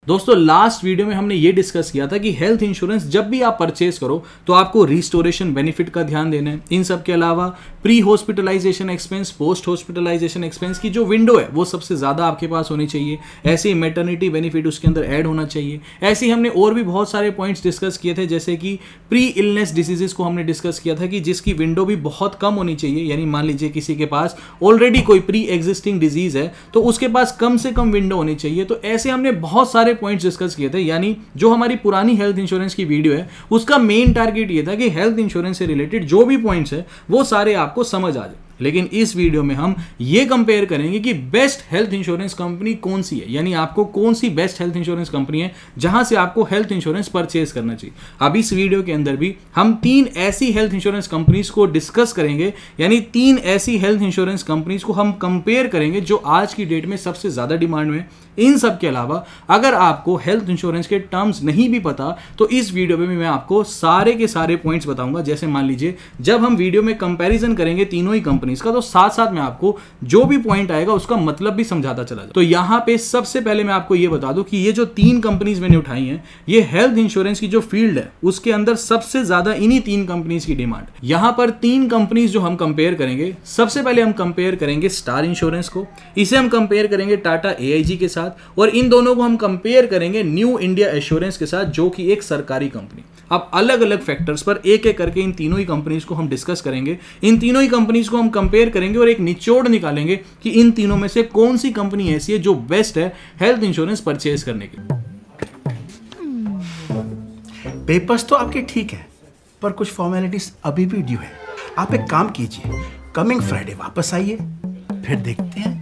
दोस्तों last video में हमने ये डिस्कस किया था कि हेल्थ इंश्योरेंस जब भी आप परचेज करो तो आपको रिस्टोरेशन बेनिफिट का ध्यान देना है। इन सब के अलावा pre hospitalisation expense, post hospitalisation expense की जो विंडो है वो सबसे ज्यादा आपके पास होनी चाहिए। ऐसे ही मैटरनिटी बेनिफिट उसके अंदर ऐड होना चाहिए। ऐसे ही हमने और भी बहुत सारे पॉइंट्स डिस्कस किए थे, जैसे कि प्री इलनेस डिसीजेस को हमने डिस्कस किया था कि जिसकी विंडो भी बहुत कम होनी चाहिए। यानी मान लीजिए किसी के पास ऑलरेडी कोई प्री एग्जिस्टिंग डिजीज है तो उसके पास कम से कम विंडो होनी चाहिए। तो ऐसे हमने बहुत सारे पॉइंट्स डिस्कस किए थे। यानी जो हमारी पुरानी हेल्थ इंश्योरेंस की वीडियो है उसका मेन टारगेट ये था कि हेल्थ इंश्योरेंस से रिलेटेड जो भी पॉइंट्स है वो सारे आपको समझ आ जाए। लेकिन इस वीडियो में हम ये कंपेयर करेंगे कि बेस्ट हेल्थ इंश्योरेंस कंपनी कौन सी है, यानी आपको कौन सी बेस्ट हेल्थ इंश्योरेंस कंपनी है जहां से आपको हेल्थ इंश्योरेंस परचेज करना चाहिए। अब इस वीडियो के अंदर भी हम 3 ऐसी हेल्थ इंश्योरेंस कंपनीज को डिस्कस करेंगे, यानी 3 ऐसी हेल्थ इंश्योरेंस कंपनीज को हम कंपेयर करेंगे जो आज की डेट में सबसे ज्यादा डिमांड में। इन सब के अलावा अगर आपको हेल्थ इंश्योरेंस के टर्म्स नहीं भी पता तो इस वीडियो में मैं आपको सारे के सारे पॉइंट्स बताऊंगा। जैसे मान लीजिए जब हम वीडियो में कंपैरिजन करेंगे तीनों ही कंपनीज का तो साथ साथ में आपको जो भी पॉइंट आएगा उसका मतलब भी समझाता चला जाए। तो यहां पे सबसे पहले मैं आपको यह बता दूं कि ये जो 3 कंपनीज मैंने उठाई हैं ये हेल्थ इंश्योरेंस की जो फील्ड है उसके अंदर सबसे ज्यादा इन्हीं 3 कंपनीज की डिमांड। यहां पर 3 कंपनीज जो हम कंपेयर करेंगे, सबसे पहले हम कंपेयर करेंगे स्टार इंश्योरेंस को, इसे हम कंपेयर करेंगे टाटा एआईजी के साथ, और इन दोनों को हम कंपेयर करेंगे न्यू इंडिया एश्योरेंस के साथ जो कि एक सरकारी कंपनी। अब अलग अलग फैक्टर्स पर एक एक करके इन तीनों ही कंपनीज को हम डिस्कस करेंगे, इन तीनों ही कंपनीज को हम कंपेयर करेंगे और एक निचोड़ निकालेंगे कि इन तीनों में से कौन सी कंपनी ऐसी है जो बेस्ट है हेल्थ इंश्योरेंस परचेज करने की। पेपर्स तो आपके ठीक है पर कुछ फॉर्मेलिटीज अभी भी ड्यू है। आप एक काम कीजिए, कमिंग फ्राइडे वापस आइए, फिर देखते हैं।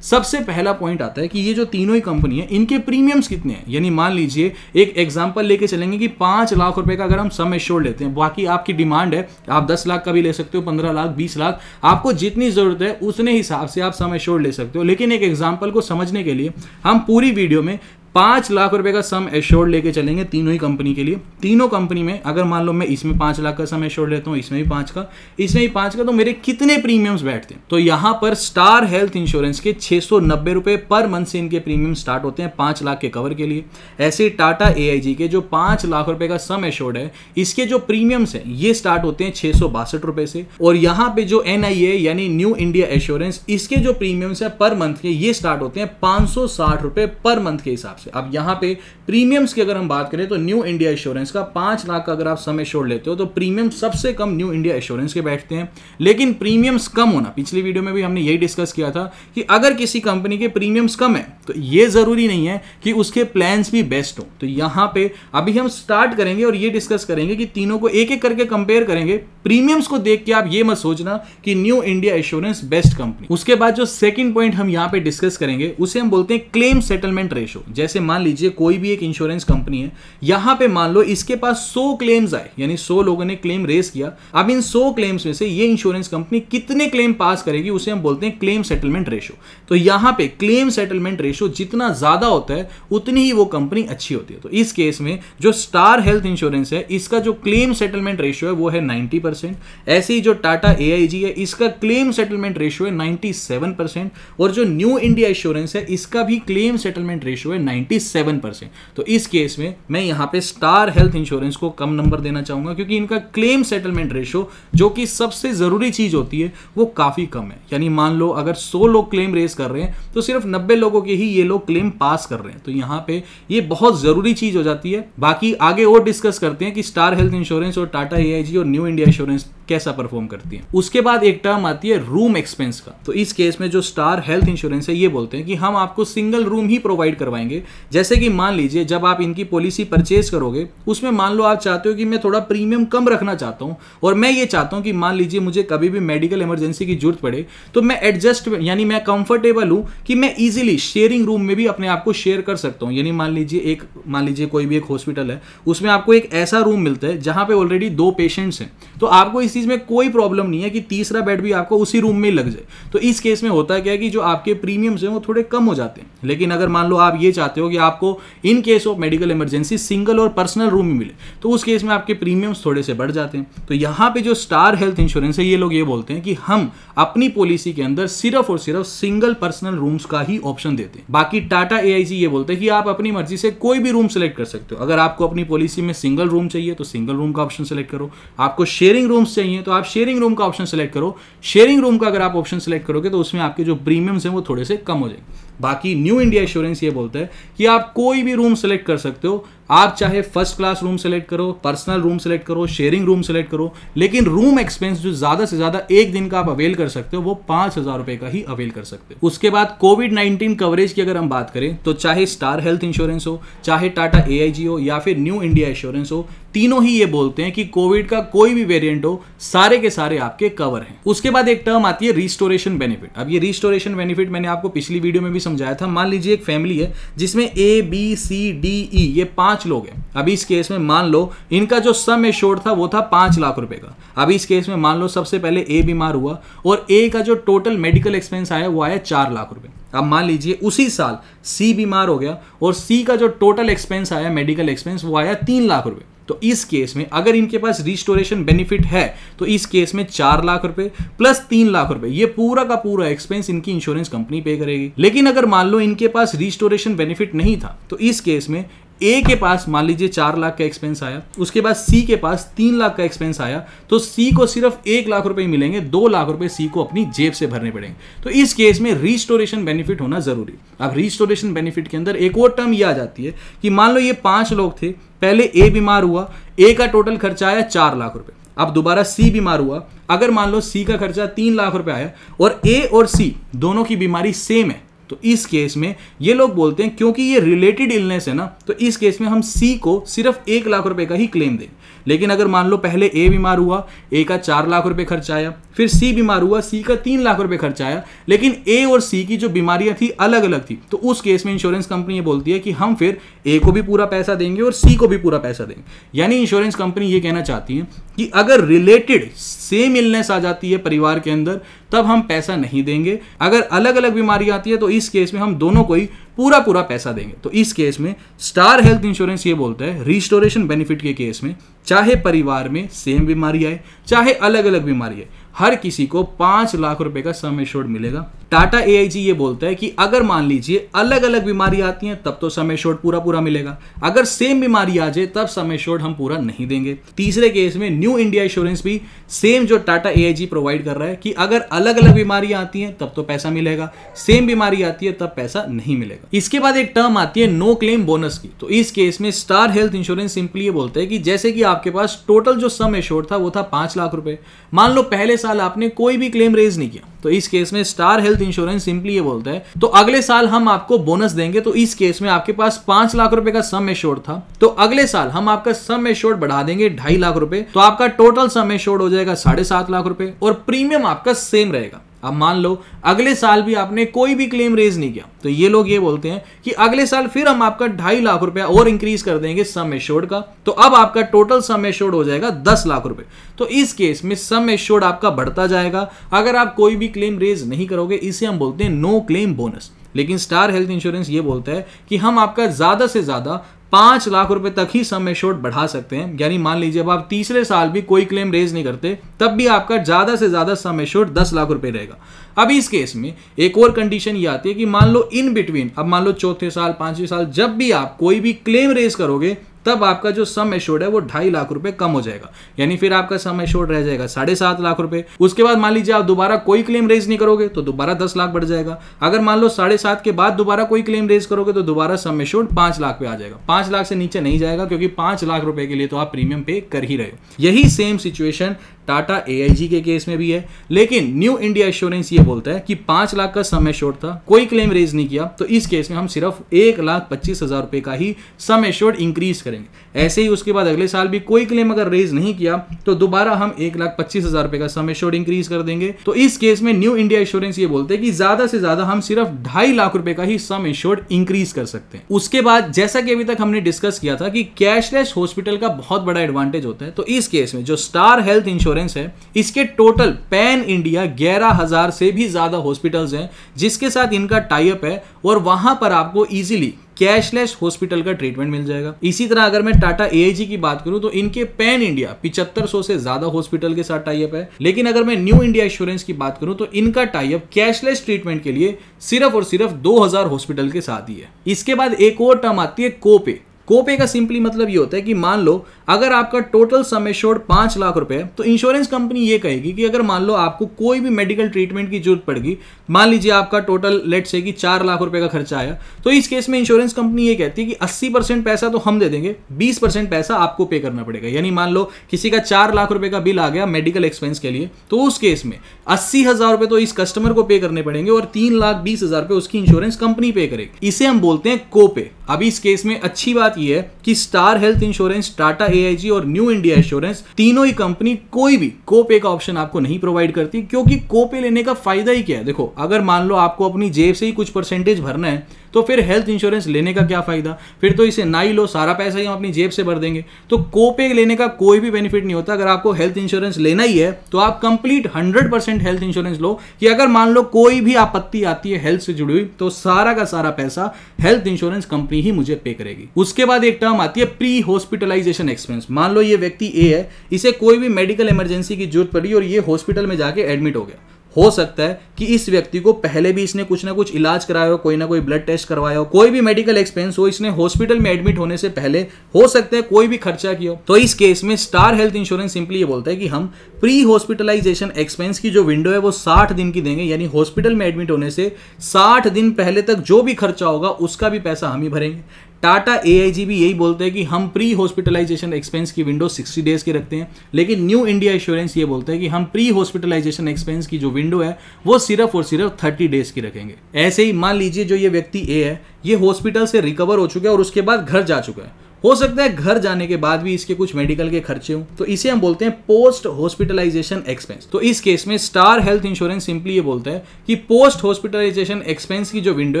सबसे पहला पॉइंट आता है कि ये जो तीनों ही कंपनी है इनके प्रीमियम्स कितने हैं। यानी मान लीजिए एक एग्जांपल लेके चलेंगे कि 5 लाख रुपए का अगर हम सम एश्योर्ड लेते हैं, बाकी आपकी डिमांड है, आप 10 लाख का भी ले सकते हो, 15 लाख, 20 लाख, आपको जितनी जरूरत है उतने हिसाब से आप सम एश्योर्ड ले सकते हो। लेकिन एक एग्जांपल को समझने के लिए हम पूरी वीडियो में 5 लाख रुपए का सम एश्योर्ड लेके चलेंगे तीनों ही कंपनी के लिए। तीनों कंपनी में अगर मान लो मैं इसमें 5 लाख का सम एश्योर्ड लेता हूं, इसमें भी 5 का, इसमें भी 5 का, तो मेरे कितने प्रीमियम्स बैठते हैं। तो यहां पर स्टार हेल्थ इंश्योरेंस के 690 रुपए पर मंथ से इनके प्रीमियम स्टार्ट होते हैं 5 लाख के कवर के लिए। ऐसे टाटा एआईजी के जो 5 लाख रुपए का सम एश्योर्ड है इसके जो प्रीमियम्स है ये स्टार्ट होते हैं 662 रुपए से। और यहां पे जो एनआईए यानी न्यू इंडिया एश्योरेंस, इसके जो प्रीमियम्स है पर मंथ के ये स्टार्ट होते हैं 560 रुपए पर मंथ के हिसाब से। अब यहां पे प्रीमियम्स की अगर हम बात करें तो न्यू इंडिया एश्योरेंस का 5 लाख का अगर आप सम एश्योर्ड लेते हो तो प्रीमियम सबसे कम न्यू इंडिया एश्योरेंस के बैठते हैं। लेकिन प्रीमियम्स कम होना, पिछली वीडियो में भी हमने यही डिस्कस किया था कि अगर किसी कंपनी के प्रीमियम्स कम है तो ये जरूरी नहीं है कि उसके प्लान्स भी बेस्ट हो। तो यहां पे अभी हम स्टार्ट करेंगे और ये डिस्कस करेंगे कि तीनों को एक एक करके कंपेयर करेंगे। प्रीमियम्स को देख के आप ये मत सोचना कि new India assurance best company. उसके बाद जो सेकंड पॉइंट हम यहां पे डिस्कस करेंगे उसे हम बोलते हैं क्लेम सेटलमेंट रेशो। जैसे मान लीजिए कोई भी एक इंश्योरेंस कंपनी है, यहां पे मान लो इसके पास 100 क्लेम्स आए, यानी 100 लोगों ने क्लेम रेस किया। अब इन 100 क्लेम्स में से ये इंश्योरेंस कंपनी कितने क्लेम पास करेगी उसे हम बोलते हैं क्लेम सेटलमेंट रेशो। तो यहां पे क्लेम सेटलमेंट रेशो जितना ज्यादा होता है उतनी ही वो कंपनी अच्छी होती है। तो इस केस में जो स्टार हेल्थ इंश्योरेंस है इसका जो क्लेम सेटलमेंट रेशो है वो है 90%। ऐसे ही जो टाटा एआईजी है इसका क्लेम सेटलमेंट रेशो है 97%। और जो न्यू इंडिया एश्योरेंस है इसका भी क्लेम सेटलमेंट रेशो है 97%। तो इस केस में मैं यहां पे स्टार हेल्थ इंश्योरेंस को कम नंबर देना चाहूंगा क्योंकि इनका क्लेम सेटलमेंट रेशो जो कि सबसे जरूरी चीज होती है वो काफी कम है। यानी मान लो अगर 100 लोग क्लेम रेस कर रहे हैं तो सिर्फ 90 लोगों के ही ये लोग क्लेम पास कर रहे हैं। तो यहां पे ये बहुत जरूरी चीज हो जाती है। बाकी आगे और डिस्कस करते हैं कि स्टार हेल्थ इंश्योरेंस और टाटा एआईजी और न्यू इंडिया एश्योरेंस कैसा परफॉर्म करती है। उसके बाद एक टर्म आती है रूम एक्सपेंस का। तो इस केस में जो स्टार हेल्थ इंश्योरेंस है ये बोलते हैं कि हम आपको सिंगल रूम ही प्रोवाइड करवाएंगे। जैसे कि मान लीजिए जब आप इनकी पॉलिसी परचेज करोगे उसमें मान लो आप चाहते हो कि मैं थोड़ा प्रीमियम कम रखना चाहता हूं और मैं ये चाहता हूं कि मान लीजिए मुझे कभी भी मेडिकल इमरजेंसी की जरूरत पड़े तो मैं एडजस्ट, यानी मैं कंफर्टेबल हूं कि मैं इजीली शेयरिंग रूम में भी अपने आप को शेयर कर सकता हूं। यानी मान लीजिए कोई भी एक हॉस्पिटल है उसमें आपको एक ऐसा रूम मिलता है जहां पे ऑलरेडी 2 पेशेंट्स हैं, तो आपको इस चीज में कोई प्रॉब्लम नहीं है कि तीसरा बेड भी आपको उसी रूम में लग जाए। तो इस केस में होता क्या है कि जो आपके प्रीमियम्स हैं वो थोड़े कम हो जाते हैं। लेकिन अगर मान लो आप ये चाहते हो हो कि आपको in case of medical emergency single और पर्सनल रूम में मिले, तो उस केस में आपके प्रीमियम्स थोड़े से बढ़ जाते हैं। तो यहाँ पे जो स्टार हेल्थ इंश्योरेंस है, ये लोग ये बोलते हैं कि हम अपनी पॉलिसी के अंदर सिर्फ और सिर्फ सिंगल पर्सनल रूम्स का ही ऑप्शन देते हैं। बाकी टाटा AIG ये बोलते हैं कि आप अपनी मर्जी से कोई भी रूम सेलेक्ट कर सकते हो। अगर आपको अपनी पॉलिसी में सिंगल रूम चाहिए तो सिंगल रूम का ऑप्शन सेलेक्ट करो, आपको शेयरिंग रूम्स चाहिए तो आप शेयरिंग रूम का ऑप्शन सेलेक्ट करो। शेयरिंग रूम का अगर आप ऑप्शन सेलेक्ट करोगे तो उसमें आपके जो प्रीमियम्स हैं वो थोड़े से कम हो जाएंगे। बाकी न्यू इंडिया एश्योरेंस ये बोलता है कि आप कोई भी रूम सेलेक्ट कर सकते हो, आप चाहे फर्स्ट क्लास रूम सेलेक्ट करो, पर्सनल रूम सेलेक्ट करो, शेयरिंग रूम सेलेक्ट करो, लेकिन रूम एक्सपेंस जो ज्यादा से ज्यादा एक दिन का आप अवेल कर सकते हो वो 5,000 रुपए का ही अवेल कर सकते हो। उसके बाद कोविड-19 कवरेज की अगर हम बात करें तो चाहे स्टार हेल्थ इंश्योरेंस हो, चाहे टाटा AIG हो या फिर न्यू इंडिया एश्योरेंस हो, तीनों ही ये बोलते हैं कि कोविड का कोई भी वेरिएंट हो, सारे के सारे आपके कवर हैं। उसके बाद एक टर्म आती है रिस्टोरेशन बेनिफिट। अब ये रिस्टोरेशन बेनिफिट मैंने आपको पिछली वीडियो में भी समझाया था। मान लीजिए एक फैमिली है जिसमें ABCDE ये 5 लोग हैं। अभी इस केस में मान लो इनका जो सम एश्योर्ड था वो था 5 लाख रुपए का। अभी इस केस में मान लो सबसे पहले A बीमार हुआ और A का जो टोटल मेडिकल एक्सपेंस आया वो आया 4 लाख रुपए। अब मान लीजिए उसी साल C बीमार हो गया और C का जो टोटल एक्सपेंस आया मेडिकल एक्सपेंस वो आया 3 लाख रुपए। तो इस केस में अगर इनके पास रिस्टोरेशन बेनिफिट है तो इस केस में 4 लाख रुपए प्लस 3 लाख रुपए ये पूरा का पूरा एक्सपेंस इनकी इंश्योरेंस कंपनी पे करेगी। लेकिन अगर मान लो इनके पास रिस्टोरेशन बेनिफिट नहीं था तो इस केस में A के पास मान लीजिए 4 लाख का एक्सपेंस आया, उसके बाद C के पास 3 लाख का एक्सपेंस आया, तो C को सिर्फ 1 लाख रुपए मिलेंगे, 2 लाख रुपए C को अपनी जेब से भरने पड़ेंगे। तो इस केस में रिस्टोरेशन बेनिफिट होना जरूरी। अब रिस्टोरेशन बेनिफिट के अंदर एक और टर्म ये आ जाती है कि मान लो ये 5 लोग थे, पहले A बीमार हुआ, A का टोटल खर्चा आया 4 लाख रुपए। अब दोबारा C बीमार हुआ, अगर मान लो C का खर्चा 3 लाख रुपए आया और A और C दोनों की बीमारी सेम है, तो इस केस में ये लोग बोलते हैं क्योंकि ये रिलेटेड इलनेस है ना, तो इस केस में हम C को सिर्फ 1 लाख रुपए का ही क्लेम देंगे। लेकिन अगर मान लो पहले A बीमार हुआ, A का 4 लाख रुपए खर्चा आया, फिर C बीमार हुआ, C का 3 लाख रुपए खर्चा आया, लेकिन A और C की जो बीमारियां थी अलग अलग थी, तो उस केस में इंश्योरेंस कंपनी ये बोलती है कि हम फिर A को भी पूरा पैसा देंगे और C को भी पूरा पैसा देंगे। यानी इंश्योरेंस कंपनी ये कहना चाहती है कि अगर रिलेटेड सेम इलनेस आ जाती है परिवार के अंदर तब हम पैसा नहीं देंगे, अगर अलग अलग बीमारी आती है तो इस केस में हम दोनों को ही पूरा पैसा देंगे। तो इस केस में स्टार हेल्थ इंश्योरेंस ये बोलता है रिस्टोरेशन बेनिफिट के केस में चाहे परिवार में सेम बीमारी आए चाहे अलग अलग बीमारी आए, हर किसी को 5 लाख रुपए का सम एश्योर्ड मिलेगा। टाटा AIG ये बोलता है कि अगर मान लीजिए अलग अलग बीमारी आती हैं तब तो सम एश्योर्ड पूरा मिलेगा, अगर सेम बीमारी आ जाए तब सम एश्योर्ड हम पूरा नहीं देंगे। तीसरे केस में न्यू इंडिया एश्योरेंस भी सेम जो टाटा AIG प्रोवाइड कर रहा है कि अगर अलग अलग बीमारियां आती हैं तब तो पैसा मिलेगा, सेम बीमारी आती है तब पैसा नहीं मिलेगा। इसके बाद एक टर्म आती है नो क्लेम बोनस की। तो इस केस में स्टार हेल्थ इंश्योरेंस सिंपली ये बोलता है कि जैसे कि आपके पास टोटल जो सम एश्योर्ड था वो था 5 लाख रुपए, मान लो पहले साल आपने कोई भी क्लेम रेज नहीं किया, तो इस केस में स्टार हेल्थ इंश्योरेंस सिंपली ये बोलता है तो अगले साल हम आपको बोनस देंगे। तो इस केस में आपके पास 5 लाख रुपए का सम एश्योर्ड था, तो अगले साल हम आपका सम एश्योर्ड बढ़ा देंगे 2.5 लाख रुपए, तो आपका टोटल सम एश्योर्ड हो जाएगा 7.5 लाख रुपए और प्रीमियम आपका सेम रहेगा। अब मान लो अगले साल भी आपने कोई भी क्लेम रेज नहीं किया, तो ये लोग ये बोलते हैं कि अगले साल फिर हम आपका 2.5 लाख रुपया और इंक्रीज कर देंगे सम एश्योर्ड का, तो अब आपका टोटल सम एश्योर्ड हो जाएगा 10 लाख रुपए। तो इस केस में सम एश्योर्ड आपका बढ़ता जाएगा अगर आप कोई भी क्लेम रेज नहीं करोगे, इसे हम बोलते हैं नो क्लेम बोनस। लेकिन स्टार हेल्थ इंश्योरेंस ये बोलता है कि हम आपका ज्यादा से ज्यादा 5 लाख रुपए तक ही सम एश्योर्ड बढ़ा सकते हैं। यानी मान लीजिए अब आप तीसरे साल भी कोई क्लेम रेज नहीं करते तब भी आपका ज्यादा से ज्यादा सम एश्योर्ड 10 लाख रुपए रहेगा। अब इस केस में एक और कंडीशन ये आती है कि मान लो इन बिटवीन, अब मान लो चौथे साल 5वें साल जब भी आप कोई भी क्लेम रेज करोगे तब आपका जो सम एश्योर्ड है वो 2.5 लाख रुपए कम हो जाएगा, यानी फिर आपका सम एश्योर्ड रह जाएगा 7.5 लाख रुपए। उसके बाद मान लीजिए आप दोबारा कोई क्लेम रेज नहीं करोगे तो दोबारा 10 लाख बढ़ जाएगा। अगर मान लो 7.5 के बाद दोबारा कोई क्लेम रेज करोगे तो दोबारा सम एश्योर्ड 5 लाख पे आ जाएगा। 5 लाख से नीचे नहीं जाएगा क्योंकि 5 लाख रुपए के लिए तो आप प्रीमियम पे कर ही रहे हो। यही सेम सिचुएशन टाटा AIG के केस में भी है, लेकिन न्यू इंडिया एश्योरेंस ये बोलता है कि 5 लाख का सम एश्योर्ड था, कोई क्लेम रेज नहीं किया, तो इस केस में हम सिर्फ 1,25,000 रुपए का ही सम एश्योर्ड इंक्रीज करेंगे। ऐसे ही उसके बाद अगले साल भी कोई क्लेम अगर रेज नहीं किया तो दोबारा हम 1,25,000 रुपए का सम एश्योर्ड इंक्रीज कर देंगे। तो इस केस में न्यू इंडिया एश्योरेंस ये बोलते हैं कि ज्यादा से ज्यादा हम सिर्फ 2.5 लाख रुपए का ही सम एश्योर्ड इंक्रीज कर सकते हैं। उसके बाद जैसा कि अभी तक हमने डिस्कस किया था कि कैशलेस हॉस्पिटल का बहुत बड़ा एडवांटेज होता है, तो इस केस में जो स्टार हेल्थ इंश्योरेंस है इसके टोटल पैन इंडिया 11,000 से भी ज्यादा हॉस्पिटल्स हैं जिसके साथ इनका टाई अप है और वहां पर आपको इजीली कैशलेस हॉस्पिटल का ट्रीटमेंट मिल जाएगा। इसी तरह अगर मैं टाटा एआईजी की बात करूं तो इनके पैन इंडिया 7500 से ज्यादा हॉस्पिटल के साथ टाई अप है। लेकिन अगर मैं न्यू इंडिया एश्योरेंस की बात करूं तो इनका टाई अप कैशलेस ट्रीटमेंट के लिए सिर्फ और सिर्फ 2000 हॉस्पिटल के साथ ही है। इसके बाद एक और टर्म आती है कोपे। कोपे का सिंपली मतलब ये होता है कि मान लो अगर आपका टोटल सम एश्योर्ड 5 लाख रुपए है तो इंश्योरेंस कंपनी ये कहेगी कि अगर मान लो आपको कोई भी मेडिकल ट्रीटमेंट की जरूरत पड़ेगी, मान लीजिए आपका टोटल लेट से कि 4 लाख रुपए का खर्चा आया, तो इस केस में इंश्योरेंस कंपनी ये कहती है कि 80% पैसा तो हम दे देंगे, 20% पैसा आपको पे करना पड़ेगा। यानी मान लो किसी का 4 लाख रुपए का बिल आ गया मेडिकल एक्सपेंस के लिए, तो उस केस में 80,000 रुपए तो इस कस्टमर को पे करने पड़ेंगे और 3,20,000 रुपए उसकी इंश्योरेंस कंपनी पे करेगी। इसे हम बोलते हैं कोपे। अब इस केस में अच्छी बात यह है कि star health insurance, Tata AIG और न्यू इंडिया एश्योरेंस तीनों ही कंपनी कोई भी कोपे का ऑप्शन आपको नहीं प्रोवाइड करती, क्योंकि कोपे लेने का फायदा ही क्या है। देखो, अगर मान लो आपको अपनी जेब से ही कुछ परसेंटेज भरना है तो फिर हेल्थ इंश्योरेंस लेने का क्या फायदा, फिर तो इसे ना ही लो, सारा पैसा ही हम अपनी जेब से भर देंगे। तो कोपे लेने का कोई भी बेनिफिट नहीं होता। अगर आपको हेल्थ इंश्योरेंस लेना ही है तो आप कंप्लीट 100% हेल्थ इंश्योरेंस लो कि अगर मान लो कोई भी आपत्ति आती है हेल्थ से जुड़ी हुई तो सारा का सारा पैसा हेल्थ इंश्योरेंस कंपनी ही मुझे पे करेगी। उसके बाद एक टर्म आती है प्री हॉस्पिटलाइजेशन एक्सपेंस। मान लो ये व्यक्ति ए है, इसे कोई भी मेडिकल इमरजेंसी की जरूरत पड़ी और ये हॉस्पिटल में जाके एडमिट हो गया। हो सकता है कि इस व्यक्ति को पहले भी इसने कुछ ना कुछ इलाज कराया हो, कोई ना कोई ब्लड टेस्ट करवाया हो, कोई भी मेडिकल एक्सपेंस हो, इसने हॉस्पिटल में एडमिट होने से पहले हो सकता है कोई भी खर्चा किया हो। तो इस केस में स्टार हेल्थ इंश्योरेंस सिंपली ये बोलता है कि हम प्री हॉस्पिटलाइजेशन एक्सपेंस की जो विंडो है वो 60 दिन की देंगे। यानी हॉस्पिटल में एडमिट होने से 60 दिन पहले तक जो भी खर्चा होगा उसका भी पैसा हम ही भरेंगे। टाटा एआईजी भी यही बोलते हैं कि हम प्री हॉस्पिटलाइजेशन एक्सपेंस की विंडो 60 डेज की रखते हैं। लेकिन न्यू इंडिया एश्योरेंस ये बोलता है कि हम प्री हॉस्पिटलाइजेशन एक्सपेंस की जो विंडो है वो सिर्फ और सिर्फ 30 डेज की रखेंगे। ऐसे ही मान लीजिए जो ये व्यक्ति ए है, ये हॉस्पिटल से रिकवर हो चुका है और उसके बाद घर जा चुका है। हो सकता है घर जाने के बाद भी इसके कुछ मेडिकल के खर्चे हों, तो इसे हम बोलते हैं पोस्ट हॉस्पिटलाइजेशन एक्सपेंस। तो इस केस में स्टार हेल्थ इंश्योरेंस सिंपली ये बोलता है कि पोस्ट हॉस्पिटलाइजेशन एक्सपेंस की जो विंडो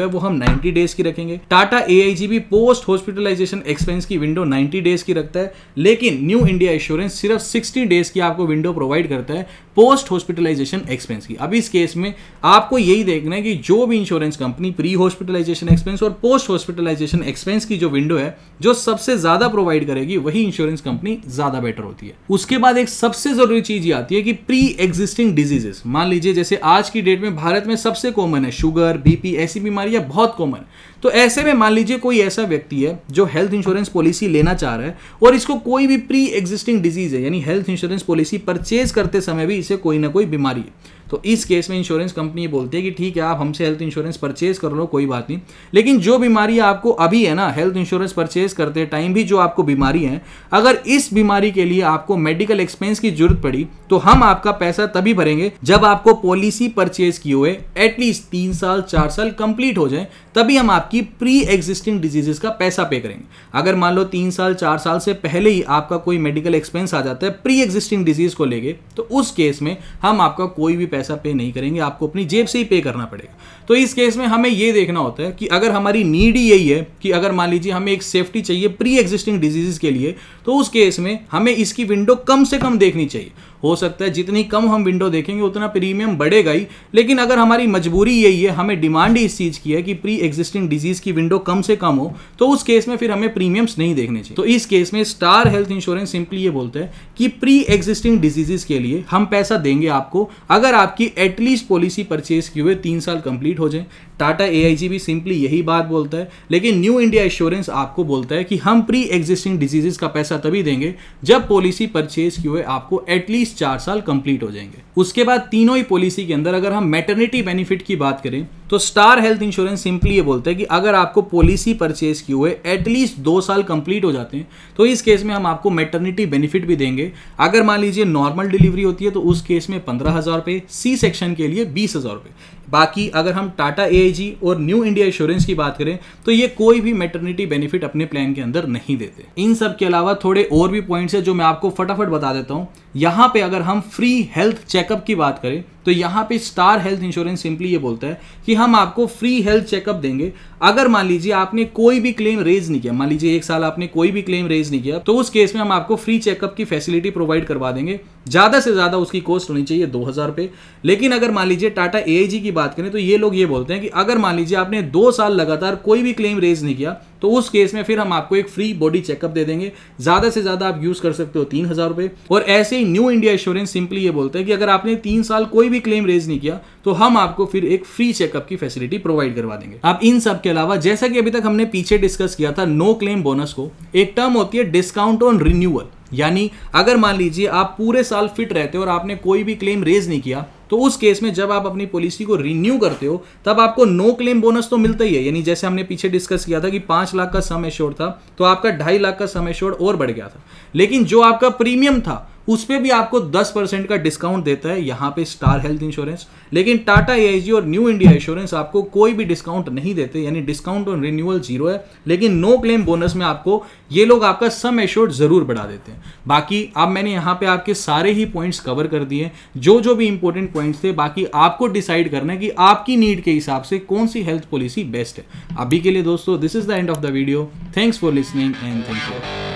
है वो हम 90 डेज की रखेंगे। टाटा एआईजी भी पोस्ट हॉस्पिटलाइजेशन एक्सपेंस की विंडो 90 डेज की रखता है, लेकिन न्यू इंडिया एश्योरेंस सिर्फ 60 डेज की आपको विंडो प्रोवाइड करता है पोस्ट हॉस्पिटलाइजेशन एक्सपेंस की। अब इस केस में आपको यही देखना है कि जो भी insurance company pre hospitalisation expense और पोस्ट हॉस्पिटलाइजेशन एक्सपेंस की जो विंडो है जो सबसे ज्यादा प्रोवाइड करेगी वही इंश्योरेंस कंपनी ज्यादा बेटर होती है। उसके बाद एक सबसे जरूरी चीज ये आती है कि प्री एग्जिस्टिंग डिजीजेस। मान लीजिए जैसे आज की डेट में भारत में सबसे कॉमन है शुगर, बीपी, ऐसी बीमारियां बहुत कॉमन। तो ऐसे में मान लीजिए कोई ऐसा व्यक्ति है जो हेल्थ इंश्योरेंस पॉलिसी लेना चाह रहा है और इसको कोई भी प्री एग्जिस्टिंग डिजीज है, यानी हेल्थ इंश्योरेंस पॉलिसी परचेज करते समय भी इसे कोई ना कोई बीमारी है, तो इस केस में इंश्योरेंस कंपनी बोलती है कि ठीक है आप हमसे हेल्थ इंश्योरेंस परचेज कर लो, कोई बात नहीं, लेकिन जो बीमारी आपको अभी है ना हेल्थ इंश्योरेंस परचेज करते टाइम भी जो आपको बीमारी है, अगर इस बीमारी के लिए आपको मेडिकल एक्सपेंस की जरूरत पड़ी तो हम आपका पैसा तभी भरेंगे जब आपको पॉलिसी परचेज किए हुए एटलीस्ट 3 साल 4 साल कंप्लीट हो जाए, तभी हम आपकी प्री एग्जिस्टिंग डिजीजेस का पैसा पे करेंगे। अगर मान लो 3 साल 4 साल से पहले ही आपका कोई मेडिकल एक्सपेंस आ जाता है प्री एग्जिस्टिंग डिजीज को लेके, तो उस केस में हम आपका कोई भी पैसा पे नहीं करेंगे, आपको अपनी जेब से ही पे करना पड़ेगा। तो इस केस में हमें यह देखना होता है कि अगर हमारी नीड ही यही है कि अगर मान लीजिए हमें एक सेफ्टी चाहिए प्री एग्जिस्टिंग डिजीजेस के लिए, तो उस केस में हमें इसकी विंडो कम से कम देखनी चाहिए। हो सकता है जितनी कम हम विंडो देखेंगे उतना प्रीमियम बढ़ेगा ही, लेकिन अगर हमारी मजबूरी यही है, हमें डिमांड ही इस चीज की है कि प्री एग्जिस्टिंग डिजीज की विंडो कम से कम हो, तो उस केस में फिर हमें प्रीमियम्स नहीं देखने चाहिए। तो इस केस में स्टार हेल्थ इंश्योरेंस सिंपली ये बोलता है कि प्री एग्जिस्टिंग डिजीजेस के लिए हम पैसा देंगे आपको अगर आपकी एटलीस्ट पॉलिसी परचेज किए हुए 3 साल कंप्लीट हो जाए। टाटा एआईजी भी सिंपली यही बात बोलता है, लेकिन न्यू इंडिया एश्योरेंस आपको बोलता है कि हम प्री एग्जिस्टिंग डिजीजेस का पैसा तभी देंगे जब पॉलिसी परचेज किए हुए आपको एटलीस्ट 4 साल कंप्लीट हो जाएंगे। उसके बाद तीनों ही पॉलिसी के अंदर अगर हम मैटरनिटी बेनिफिट की बात करें तो स्टार हेल्थ इंश्योरेंस सिंपली ये बोलता है कि अगर आपको पॉलिसी परचेज किए हुए एटलीस्ट 2 साल कंप्लीट हो जाते हैं तो इस केस में हम आपको मैटरनिटी बेनिफिट भी देंगे। अगर मान लीजिए नॉर्मल डिलीवरी होती है तो उस केस में 15,000 रुपये, सी सेक्शन के लिए 20,000 रुपये। बाकी अगर हम टाटा एआईजी और न्यू इंडिया एश्योरेंस की बात करें तो ये कोई भी मैटरनिटी बेनिफिट अपने प्लान के अंदर नहीं देते। इन सब के अलावा थोड़े और भी पॉइंट्स है जो मैं आपको फटाफट बता देता हूं। यहां पे अगर हम फ्री हेल्थ चेकअप की बात करें तो यहां पे स्टार हेल्थ इंश्योरेंस सिंपली ये बोलता है कि हम आपको फ्री हेल्थ चेकअप देंगे अगर मान लीजिए आपने कोई भी क्लेम रेज नहीं किया। मान लीजिए 1 साल आपने कोई भी क्लेम रेज नहीं किया तो उस केस में हम आपको फ्री चेकअप की फैसिलिटी प्रोवाइड करवा देंगे ज़्यादा से ज़्यादा उसकी कॉस्ट होनी चाहिए 2000 रुपये। लेकिन अगर मान लीजिए टाटा AIG की बात करें तो ये लोग ये बोलते हैं कि अगर मान लीजिए आपने 2 साल लगातार कोई भी क्लेम रेज नहीं किया तो उस केस में फिर हम आपको एक फ्री बॉडी चेकअप दे देंगे, ज़्यादा से ज़्यादा आप यूज़ कर सकते हो 3000 रुपये। और ऐसे ही न्यू इंडिया एश्योरेंस सिंपली ये बोलते हैं कि अगर आपने 3 साल कोई भी क्लेम रेज नहीं किया तो हम आपको फिर एक फ्री चेकअप की फैसिलिटी प्रोवाइड करवा देंगे। अब इन सब के अलावा जैसा कि अभी तक हमने पीछे डिस्कस किया था नो क्लेम बोनस को, एक टर्म होती है डिस्काउंट ऑन रिन्यूअल। यानी अगर मान लीजिए आप पूरे साल फिट रहते हो और आपने कोई भी क्लेम रेज नहीं किया तो उस केस में जब आप अपनी पॉलिसी को रिन्यू करते हो तब आपको नो क्लेम बोनस तो मिलता ही है। यानी जैसे हमने पीछे डिस्कस किया था कि 5 लाख का सम एश्योर्ड था तो आपका 2.5 लाख का सम एश्योर्ड और बढ़ गया था। लेकिन जो आपका प्रीमियम था उस पे भी आपको 10% का डिस्काउंट देता है यहाँ पे स्टार हेल्थ इंश्योरेंस। लेकिन टाटा AIG और न्यू इंडिया एश्योरेंस आपको कोई भी डिस्काउंट नहीं देते, यानी डिस्काउंट ऑन रिन्यूअल 0 है। लेकिन नो क्लेम बोनस में आपको ये लोग आपका सम एश्योर्ड जरूर बढ़ा देते हैं। बाकी अब मैंने यहाँ पे आपके सारे ही पॉइंट्स कवर कर दिए, जो भी इंपॉर्टेंट पॉइंट्स थे। बाकी आपको डिसाइड करना है कि आपकी नीड के हिसाब से कौन सी हेल्थ पॉलिसी बेस्ट है। अभी के लिए दोस्तों this is the end of the video. Thanks for listening and thank you.